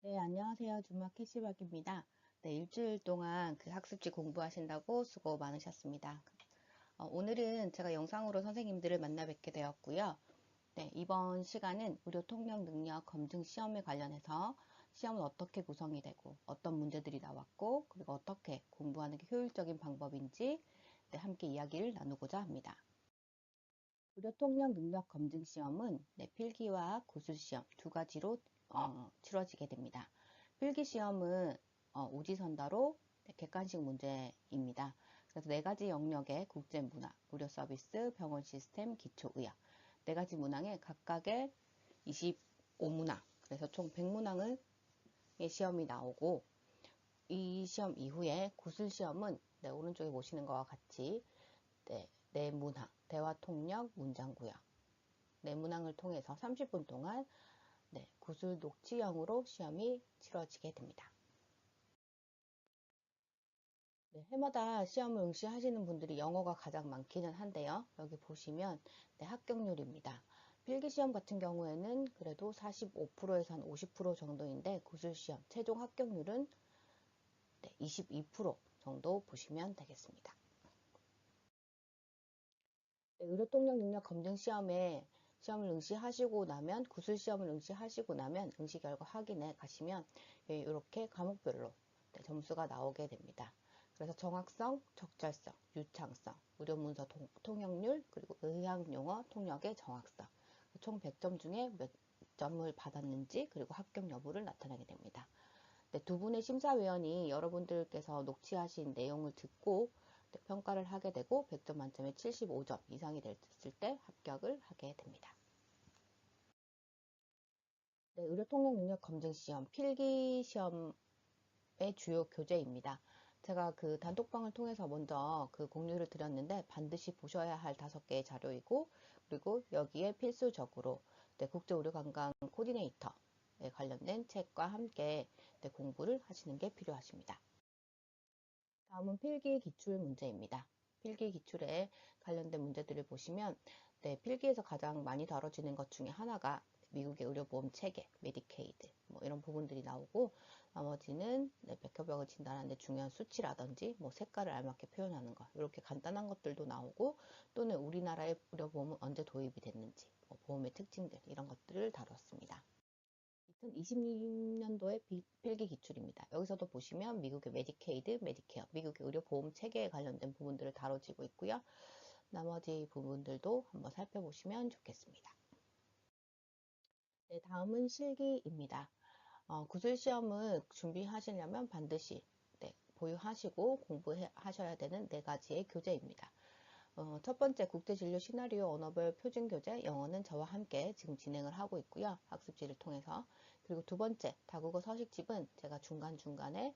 네, 안녕하세요. 주막 캐시박입니다. 네, 일주일 동안 그 학습지 공부하신다고 수고 많으셨습니다. 오늘은 제가 영상으로 선생님들을 만나 뵙게 되었고요. 네, 이번 시간은 의료 통역 능력 검증 시험에 관련해서 시험은 어떻게 구성이 되고 어떤 문제들이 나왔고 그리고 어떻게 공부하는 게 효율적인 방법인지 네, 함께 이야기를 나누고자 합니다. 의료 통역 능력 검증 시험은 네, 필기와 구술 시험 두 가지로 치러지게 됩니다. 필기 시험은 오지선다로 네, 객관식 문제입니다. 그래서 네 가지 영역의 국제 문화, 의료 서비스, 병원 시스템, 기초의학 네 가지 문항에 각각의 25문항, 그래서 총 100문항의 시험이 나오고 이 시험 이후에 구술 시험은 네, 오른쪽에 보시는 것과 같이 네 문항, 대화 통역, 문장 구역 네 문항을 통해서 30분 동안 네, 구술 녹취형으로 시험이 치러지게 됩니다. 네, 해마다 시험을 응시하시는 분들이 영어가 가장 많기는 한데요. 여기 보시면 네, 합격률입니다. 필기시험 같은 경우에는 그래도 45%에서 한 50% 정도인데 구술시험 최종 합격률은 네, 22% 정도 보시면 되겠습니다. 네, 의료통역 능력 검증 시험을 응시하시고 나면 구술시험을 응시하시고 나면 응시 결과 확인에 가시면 이렇게 과목별로 네, 점수가 나오게 됩니다. 그래서 정확성, 적절성, 유창성, 의료문서 통역률, 그리고 의학용어 통역의 정확성 총 100점 중에 몇 점을 받았는지 그리고 합격 여부를 나타내게 됩니다. 네, 두 분의 심사위원이 여러분들께서 녹취하신 내용을 듣고 네, 평가를 하게 되고 100점 만점에 75점 이상이 됐을 때 합격을 하게 됩니다. 네, 의료통역능력검증시험 필기시험의 주요 교재입니다. 제가 그 단톡방을 통해서 먼저 그 공유를 드렸는데 반드시 보셔야 할 5개의 자료이고 그리고 여기에 필수적으로 네, 국제의료관광 코디네이터에 관련된 책과 함께 네, 공부를 하시는 게 필요하십니다. 다음은 필기 기출 문제입니다. 필기 기출에 관련된 문제들을 보시면 네, 필기에서 가장 많이 다뤄지는 것 중에 하나가 미국의 의료보험 체계, 메디케이드 뭐 이런 부분들이 나오고 나머지는 네, 백혈병을 진단하는데 중요한 수치라든지 뭐 색깔을 알맞게 표현하는 것 이렇게 간단한 것들도 나오고 또는 우리나라의 의료보험은 언제 도입이 됐는지 뭐 보험의 특징들 이런 것들을 다뤘습니다. 2020년도의 필기 기출입니다. 여기서도 보시면 미국의 메디케이드, 메디케어, 미국의 의료보험 체계에 관련된 부분들을 다뤄지고 있고요. 나머지 부분들도 한번 살펴보시면 좋겠습니다. 네, 다음은 실기입니다. 구술 시험을 준비하시려면 반드시 네, 보유하시고 공부하셔야 되는 4가지의 교재입니다. 첫 번째 국제진료 시나리오 언어별 표준교재 영어는 저와 함께 지금 진행을 하고 있고요. 학습지를 통해서. 그리고 두 번째 다국어 서식집은 제가 중간중간에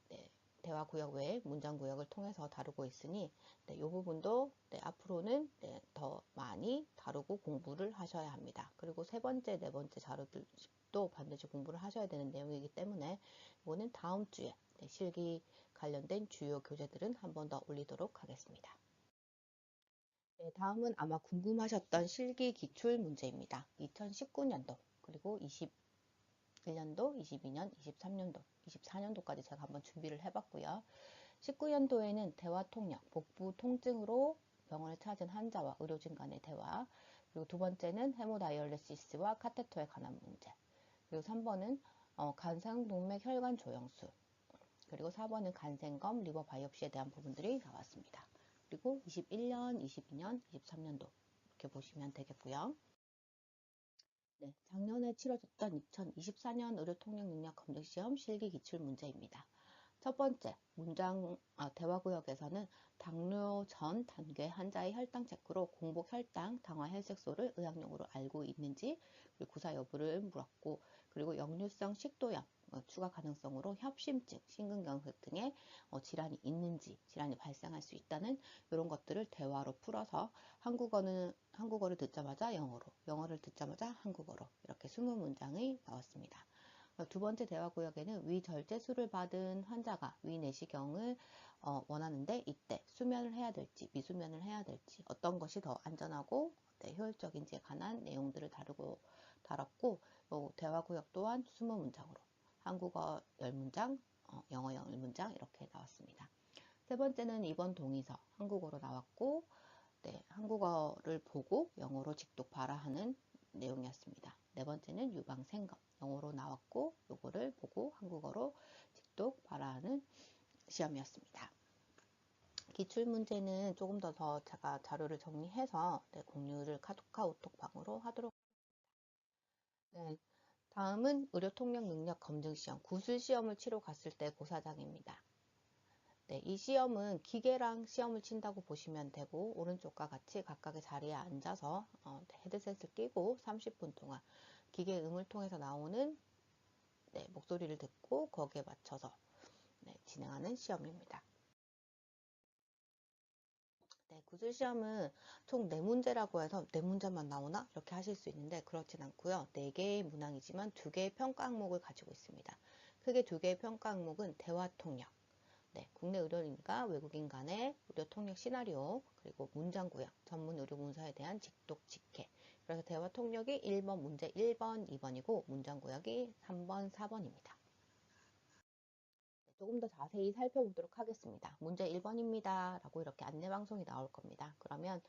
네, 대화구역 외에 문장구역을 통해서 다루고 있으니 네, 이 부분도 네, 앞으로는 네, 더 많이 다루고 공부를 하셔야 합니다. 그리고 세 번째, 네 번째 자료도 반드시 공부를 하셔야 되는 내용이기 때문에 이거는 다음 주에 네, 실기 관련된 주요 교재들은 한 번 더 올리도록 하겠습니다. 네, 다음은 아마 궁금하셨던 실기 기출 문제입니다. 2019년도 그리고 21년도, 22년, 23년도, 24년도까지 제가 한번 준비를 해봤고요. 19년도에는 대화 통역, 복부 통증으로 병원을 찾은 환자와 의료진 간의 대화, 그리고 두 번째는 헤모다이얼리시스와 카테터에 관한 문제, 그리고 3번은 간상동맥 혈관 조영술, 그리고 4번은 간생검, 리버 바이옵시에 대한 부분들이 나왔습니다. 그리고 21년, 22년, 23년도 이렇게 보시면 되겠고요. 네, 작년에 치러졌던 2024년 의료통역능력검증시험 실기기출 문제입니다. 첫 번째, 대화구역에서는 당뇨 전 단계 환자의 혈당 체크로 공복 혈당, 당화 혈색소를 의학용으로 알고 있는지, 그리고 구사 여부를 물었고, 그리고 역류성 식도염, 추가 가능성으로 협심증, 심근경색 등의 질환이 있는지, 질환이 발생할 수 있다는 이런 것들을 대화로 풀어서 한국어를 듣자마자 영어로, 영어를 듣자마자 한국어로 이렇게 20문장이 나왔습니다. 두 번째 대화구역에는 위절제술을 받은 환자가 위내시경을 원하는데 이때 수면을 해야 될지 미수면을 해야 될지 어떤 것이 더 안전하고 네, 효율적인지에 관한 내용들을 다뤘고 대화구역 또한 20문장으로 한국어 10문장, 영어 10문장 이렇게 나왔습니다. 세 번째는 2번 동의서 한국어로 나왔고, 네, 한국어를 보고 영어로 직독 발화하는 내용이었습니다. 네 번째는 유방생검 영어로 나왔고 요거를 보고 한국어로 직독 발화하는 시험이었습니다. 기출문제는 조금 더 제가 자료를 정리해서 네, 공유를 카카오톡방으로 하도록 하겠습니다. 네, 다음은 의료통역능력검증시험 구술시험을 치러 갔을 때 고사장입니다. 네, 이 시험은 기계랑 시험을 친다고 보시면 되고 오른쪽과 같이 각각의 자리에 앉아서 헤드셋을 끼고 30분 동안 기계 음을 통해서 나오는 네, 목소리를 듣고 거기에 맞춰서 네, 진행하는 시험입니다. 네, 구술시험은 총 4문제라고 해서 4문제만 나오나? 이렇게 하실 수 있는데 그렇진 않고요. 4개의 문항이지만 2개의 평가 항목을 가지고 있습니다. 크게 2개의 평가 항목은 대화통역, 네, 국내 의료인과 외국인 간의 의료 통역 시나리오, 그리고 문장 구형, 전문 의료 문서에 대한 직독 직해. 그래서 대화 통역이 1번 문제 1번, 2번이고 문장 구역이 3번, 4번입니다. 조금 더 자세히 살펴보도록 하겠습니다. 문제 1번입니다. 라고 이렇게 안내방송이 나올 겁니다. 그러면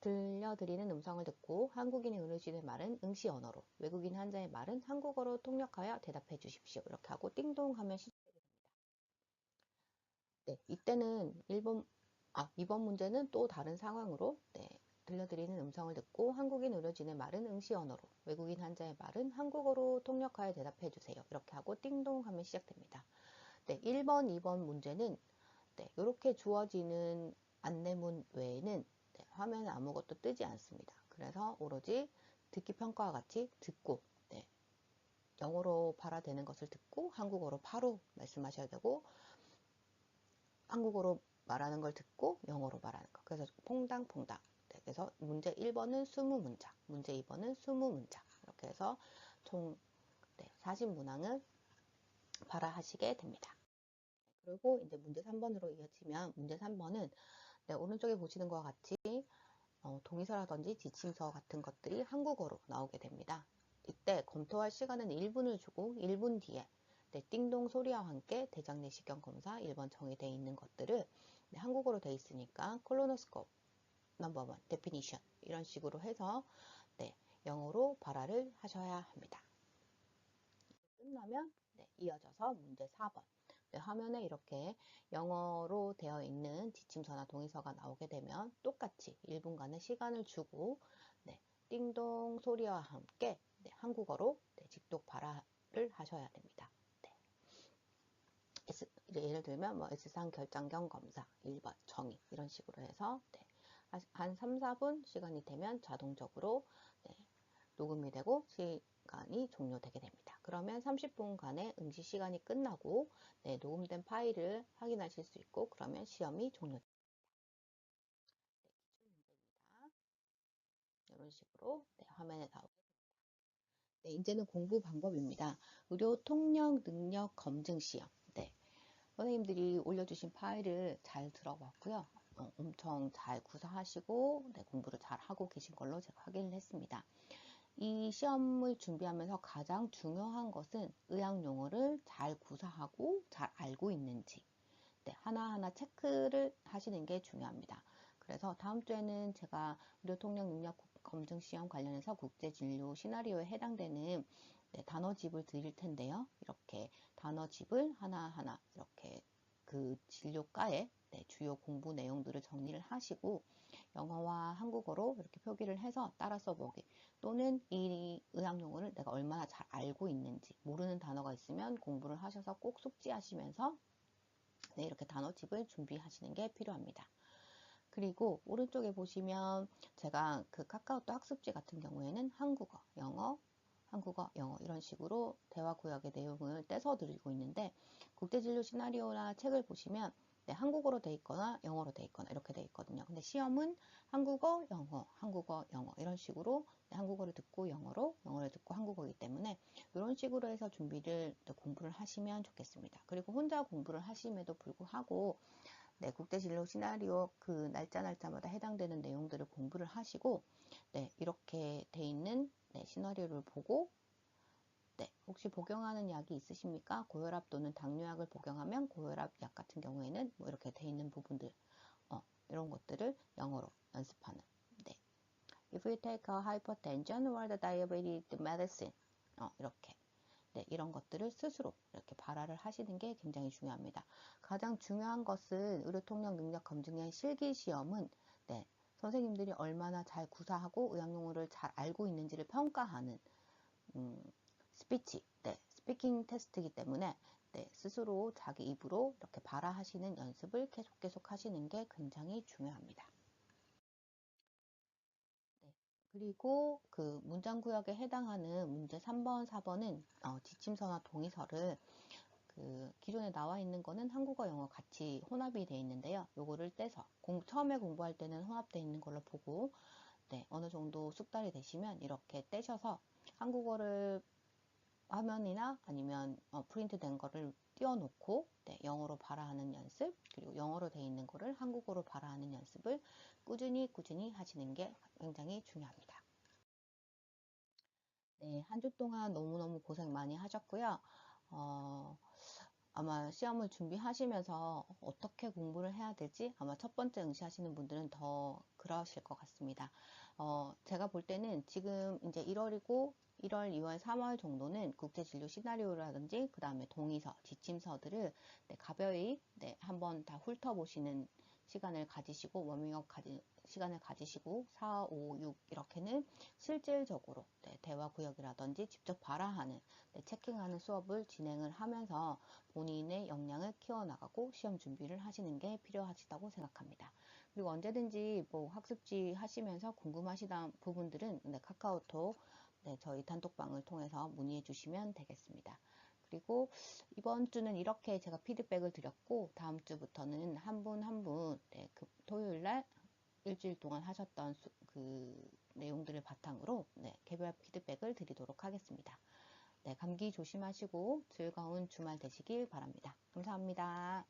들려드리는 음성을 듣고 한국인의 의료진의 말은 응시 언어로, 외국인 환자의 말은 한국어로 통역하여 대답해 주십시오. 이렇게 하고 띵동 하면 시작됩니다. 네, 이때는 2번 문제는 또 다른 상황으로 네, 들려드리는 음성을 듣고 한국인 의료진의 말은 응시 언어로, 외국인 환자의 말은 한국어로 통역하여 대답해 주세요. 이렇게 하고 띵동 하면 시작됩니다. 네, 1번, 2번 문제는 네, 이렇게 주어지는 안내문 외에는 네, 화면에 아무것도 뜨지 않습니다. 그래서 오로지 듣기 평가와 같이 듣고 네, 영어로 발화되는 것을 듣고 한국어로 바로 말씀하셔야 되고 한국어로 말하는 걸 듣고 영어로 말하는 거. 그래서 퐁당퐁당. 네, 그래서 문제 1번은 20문장, 문제 2번은 20문장. 이렇게 해서 총 네, 40문항을 발화하시게 됩니다. 그리고 이제 문제 3번으로 이어지면 문제 3번은 네, 오른쪽에 보시는 것과 같이 동의서라든지 지침서 같은 것들이 한국어로 나오게 됩니다. 이때 검토할 시간은 1분을 주고 1분 뒤에 네, 띵동 소리와 함께 대장 내시경 검사 1번 정의되어 있는 것들을 네, 한국어로 되어 있으니까 콜로노스코프 넘버 1 데피니션 이런 식으로 해서 네, 영어로 발화를 하셔야 합니다. 끝나면 네, 이어져서 문제 4번 네, 화면에 이렇게 영어로 되어 있는 지침서나 동의서가 나오게 되면 똑같이 1분간의 시간을 주고 네, 띵동 소리와 함께 네, 한국어로 네, 직독 발화를 하셔야 됩니다. 네. 예를 들면 뭐 S상 결장경 검사 1번 정의 이런 식으로 해서 네, 한 3, 4분 시간이 되면 자동적으로 네, 녹음이 되고 시간이 종료되게 됩니다. 그러면 30분간의 응시 시간이 끝나고 네, 녹음된 파일을 확인하실 수 있고 그러면 시험이 종료됩니다. 네, 기출문제입니다. 이런 식으로 네, 화면에 나오게 됩니다. 네, 이제는 공부 방법입니다. 의료 통역 능력 검증 시험. 네, 선생님들이 올려주신 파일을 잘 들어봤고요. 엄청 잘 구사하시고 네, 공부를 잘 하고 계신 걸로 제가 확인을 했습니다. 이 시험을 준비하면서 가장 중요한 것은 의학 용어를 잘 구사하고 잘 알고 있는지 네, 하나하나 체크를 하시는 게 중요합니다. 그래서 다음 주에는 제가 의료통역 능력 검증 시험 관련해서 국제진료 시나리오에 해당되는 네, 단어집을 드릴 텐데요. 이렇게 단어집을 하나하나 이렇게 그 진료과의 네, 주요 공부 내용들을 정리를 하시고 영어와 한국어로 이렇게 표기를 해서 따라 써보기 또는 이 의학 용어를 내가 얼마나 잘 알고 있는지 모르는 단어가 있으면 공부를 하셔서 꼭 숙지하시면서 네, 이렇게 단어집을 준비하시는 게 필요합니다. 그리고 오른쪽에 보시면 제가 그 카카오톡 학습지 같은 경우에는 한국어, 영어, 한국어, 영어 이런 식으로 대화 구역의 내용을 떼서 드리고 있는데 국제진료 시나리오나 책을 보시면 네, 한국어로 돼 있거나 영어로 돼 있거나 이렇게 돼 있거든요. 근데 시험은 한국어, 영어 이런 식으로 네, 한국어를 듣고 영어를 듣고 한국어이기 때문에 이런 식으로 해서 준비를 공부를 하시면 좋겠습니다. 그리고 혼자 공부를 하심에도 불구하고 네, 국제진료 시나리오 그 날짜마다 해당되는 내용들을 공부를 하시고 네, 이렇게 돼 있는 네, 시나리오를 보고 네, 혹시 복용하는 약이 있으십니까? 고혈압 또는 당뇨약을 복용하면 고혈압 약 같은 경우에는 뭐 이렇게 돼 있는 부분들, 이런 것들을 영어로 연습하는. 네. If you take a hypertension or the diabetes medicine, 이렇게. 네, 이런 것들을 스스로 이렇게 발화를 하시는 게 굉장히 중요합니다. 가장 중요한 것은 의료통역 능력 검증의 실기시험은 네, 선생님들이 얼마나 잘 구사하고 의학용어를 잘 알고 있는지를 평가하는 스피치, 네, 스피킹 테스트이기 때문에 네, 스스로 자기 입으로 이렇게 발화하시는 연습을 계속 하시는 게 굉장히 중요합니다. 네, 그리고 그 문장구역에 해당하는 문제 3번, 4번은 지침서나 동의서를 그 기존에 나와 있는 거는 한국어, 영어 같이 혼합이 되어 있는데요. 요거를 떼서 처음에 공부할 때는 혼합되어 있는 걸로 보고 네, 어느 정도 숙달이 되시면 이렇게 떼셔서 한국어를 화면이나 아니면 프린트 된 거를 띄워놓고 네, 영어로 발화하는 연습 그리고 영어로 되어 있는 거를 한국어로 발화하는 연습을 꾸준히 하시는 게 굉장히 중요합니다. 네, 한 주 동안 너무너무 고생 많이 하셨고요. 아마 시험을 준비하시면서 어떻게 공부를 해야 될지 아마 첫 번째 응시하시는 분들은 더 그러실 것 같습니다. 제가 볼 때는 지금 이제 1월이고 1월, 2월, 3월 정도는 국제진료 시나리오라든지 그 다음에 동의서, 지침서들을 네, 가벼이 네, 한번 다 훑어보시는 시간을 가지시고 워밍업 시간을 가지시고 4, 5, 6 이렇게는 실질적으로 네, 대화 구역이라든지 직접 발화하는 네, 체킹하는 수업을 진행을 하면서 본인의 역량을 키워나가고 시험 준비를 하시는 게 필요하시다고 생각합니다. 그리고 언제든지 뭐 학습지 하시면서 궁금하시던 부분들은 네, 카카오톡 네, 저희 단톡방을 통해서 문의해 주시면 되겠습니다. 그리고 이번 주는 이렇게 제가 피드백을 드렸고 다음 주부터는 한 분 한 분 네, 그 토요일 날 일주일 동안 하셨던 그 내용들을 바탕으로 네, 개별 피드백을 드리도록 하겠습니다. 네, 감기 조심하시고 즐거운 주말 되시길 바랍니다. 감사합니다.